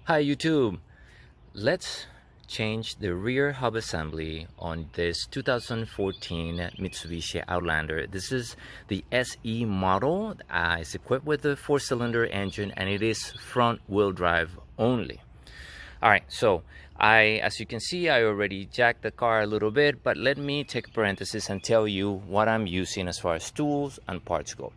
Hi YouTube, let's change the rear hub assembly on this 2014 Mitsubishi Outlander. This is the SE model. It's equipped with a 4-cylinder engine and it is front wheel drive only. Alright, so as you can see, I already jacked the car a little bit, but let me take a parenthesis and tell you what I'm using as far as tools and parts go.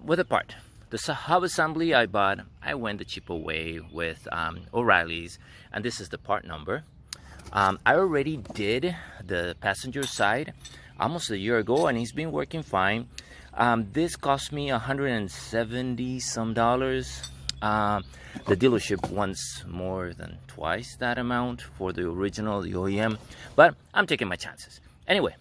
With a part, the hub assembly I bought, I went the cheaper way with O'Reilly's, and this is the part number. I already did the passenger side almost a year ago, and it's been working fine. This cost me $170 some. The dealership wants more than twice that amount for the original, the OEM, but I'm taking my chances. Anyway,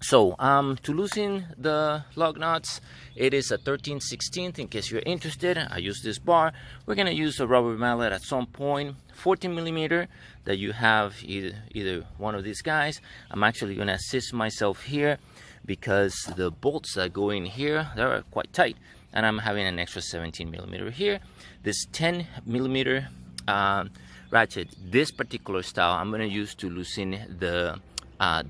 so to loosen the lug nuts, it is a 13/16. In case you're interested, I use this bar. We're gonna use a rubber mallet at some point, 14 millimeter that you have either one of these guys. I'm actually gonna assist myself here because the bolts that go in here, they're quite tight, and I'm having an extra 17 millimeter here. This 10 millimeter ratchet, this particular style, I'm gonna use to loosen the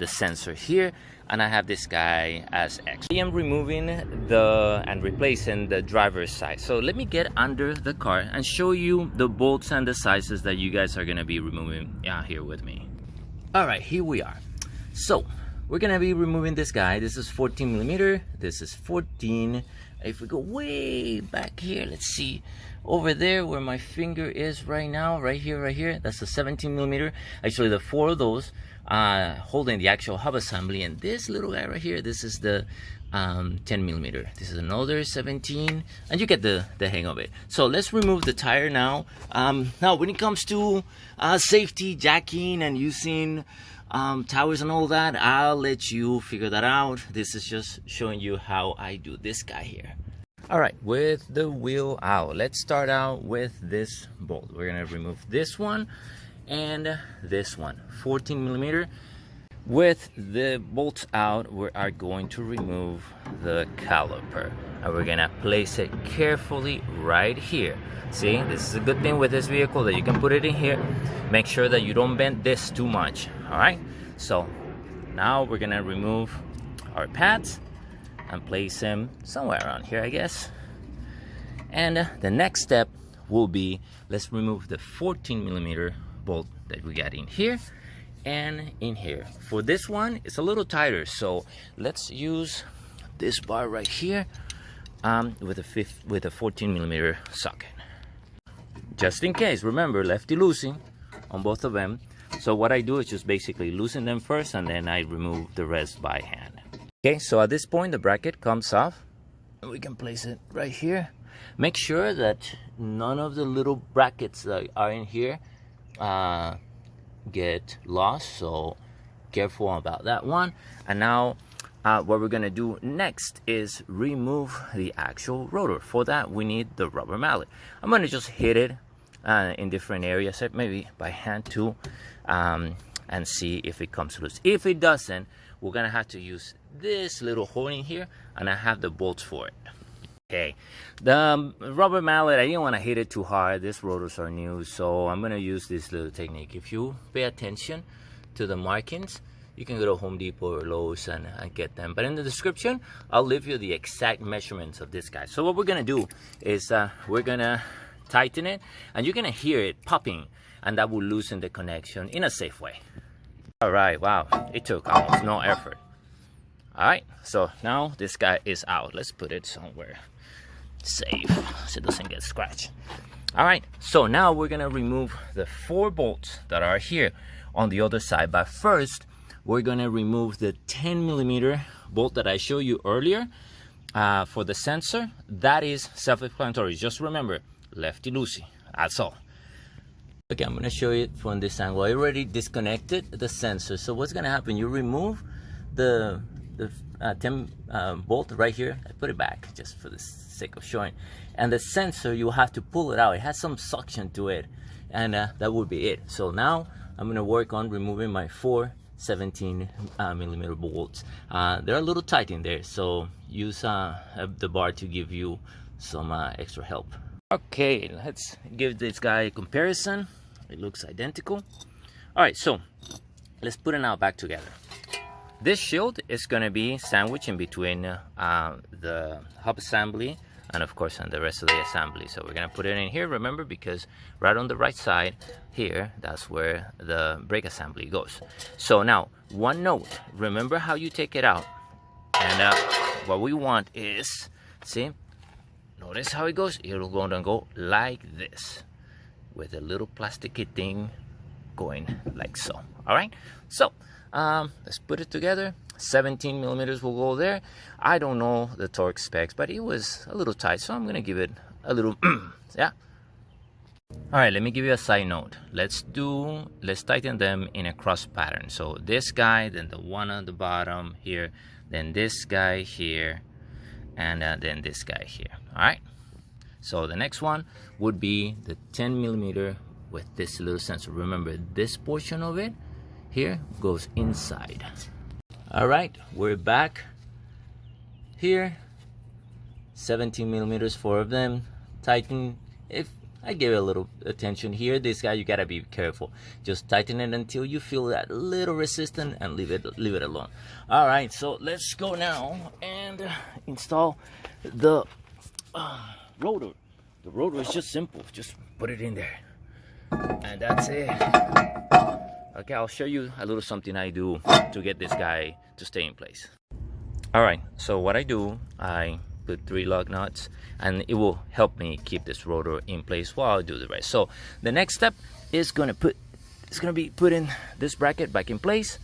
sensor here, and I have this guy as X. I am removing and replacing the driver's side. So let me get under the car and show you the bolts and the sizes that you guys are gonna be removing here with me. All right, here we are. So we're gonna be removing this guy. This is 14 millimeter. This is 14. If we go way back here, let's see, over there where my finger is right now, right here, that's a 17 millimeter. Actually, the 4 of those holding the actual hub assembly, and this little guy right here, this is the 10 millimeter. This is another 17, and you get the hang of it. So let's remove the tire now. Now when it comes to safety, jacking, and using towers and all that, I'll let you figure that out. This is just showing you how I do this guy here. All right, with the wheel out, let's start out with this bolt. We're gonna remove this one and this one, 14 millimeter. With the bolts out, we are going to remove the caliper, and we're gonna place it carefully right here. See, this is a good thing with this vehicle, that you can put it in here. Make sure that you don't bend this too much. All right, so now we're gonna remove our pads and place them somewhere around here, I guess. And the next step will be, let's remove the 14 millimeter bolt that we got in here and in here. For this one, it's a little tighter, so let's use this bar right here with a 14 millimeter socket. Just in case, remember, lefty loosey on both of them. So what I do is just basically loosen them first, and then I remove the rest by hand. Okay, so at this point the bracket comes off, and we can place it right here. Make sure that none of the little brackets that are in here get lost, so careful about that one. And now what we're gonna do next is remove the actual rotor. For that, we need the rubber mallet. I'm gonna just hit it in different areas, maybe by hand too, and see if it comes loose. If it doesn't, we're gonna have to use this little hole in here, and I have the bolts for it. Okay, the rubber mallet, I didn't want to hit it too hard. These rotors are new, so I'm gonna use this little technique. If you pay attention to the markings, you can go to Home Depot or Lowe's and get them, but in the description I'll leave you the exact measurements of this guy. So what we're gonna do is we're gonna tighten it, and you're gonna hear it popping, and that will loosen the connection in a safe way. All right, wow, it took almost no effort. All right, so now this guy is out. Let's put it somewhere safe so it doesn't get scratched. All right, so now we're gonna remove the 4 bolts that are here on the other side, but first we're gonna remove the 10 millimeter bolt that I showed you earlier for the sensor. That is self-explanatory. Just remember, lefty loosey, that's all. Okay, I'm gonna show you from this angle. I already disconnected the sensor. So what's gonna happen, you remove the 10 bolt right here. I put it back just for the sake of showing, and the sensor, you have to pull it out. It has some suction to it, and that would be it. So now I'm gonna work on removing my 4 17 millimeter bolts. They're a little tight in there, so use the bar to give you some extra help. Okay, let's give this guy a comparison. It looks identical. All right, so let's put it now back together. This shield is going to be sandwiched in between the hub assembly and of course on the rest of the assembly. So we're going to put it in here, remember, because right on the right side here, that's where the brake assembly goes. So now, one note, remember how you take it out. And what we want is, see, notice how it goes. It'll go like this with a little plasticky thing going like so. All right, so let's put it together. 17 millimeters will go there. I don't know the torque specs, but it was a little tight, so I'm gonna give it a little yeah. All right, let me give you a side note. Let's tighten them in a cross pattern. So this guy, then the one on the bottom here, then this guy here, and then this guy here. All right, so the next one would be the 10 millimeter with this little sensor. Remember, this portion of it here goes inside. All right, we're back here. 17 millimeters, 4 of them. Tighten. If I give it a little attention here, this guy, you gotta be careful. Just tighten it until you feel that little resistance and leave it alone. All right, so let's go now and install the rotor. The rotor is just simple. Just put it in there, and that's it. Okay, I'll show you a little something I do to get this guy to stay in place. All right, so what I do, I put 3 lug nuts, and it will help me keep this rotor in place while I do the rest. So the next step is gonna be putting this bracket back in place,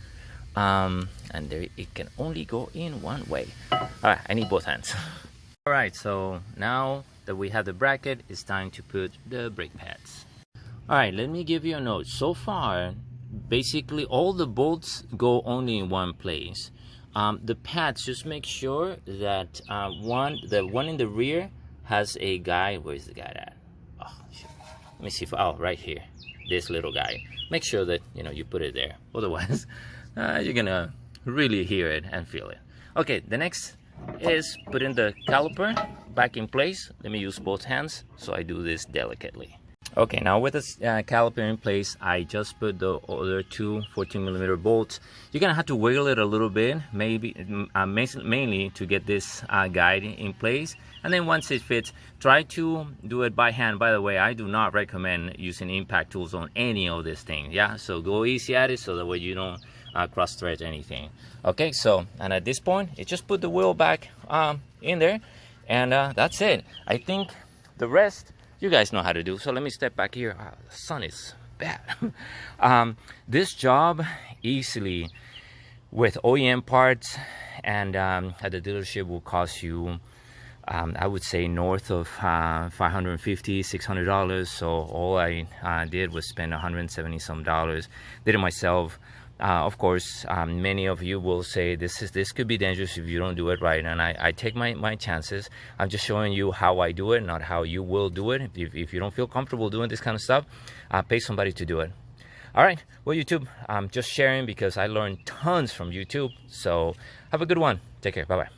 and there it can only go in one way. All right, I need both hands. All right, so now that we have the bracket, it's time to put the brake pads. All right, let me give you a note. So far, basically all the bolts go only in one place. The pads, just make sure that the one in the rear has a guide. Where's the guide at? Oh, shit. Let me see if, oh, right here, this little guy. Make sure that you put it there, otherwise you're gonna really hear it and feel it. Okay, the next is putting the caliper back in place. Let me use both hands so I do this delicately. Okay, now with this caliper in place, I just put the other 2 14 millimeter bolts. You're gonna have to wiggle it a little bit, maybe mainly to get this guide in place. And then once it fits, try to do it by hand. By the way, I do not recommend using impact tools on any of this thing. Yeah, so go easy at it so that way you don't cross thread anything. Okay, so and at this point, it just put the wheel back in there, and that's it. I think the rest you guys know how to do. So let me step back here. The sun is bad. This job easily with OEM parts and at the dealership will cost you I would say north of $550, $600. So all I did was spend $170 some. Did it myself. Of course, many of you will say this could be dangerous if you don't do it right, and I take my chances. I'm just showing you how I do it, not how you will do it. If you don't feel comfortable doing this kind of stuff, pay somebody to do it. All right, well, YouTube, I'm just sharing because I learned tons from YouTube. So have a good one. Take care. Bye-bye.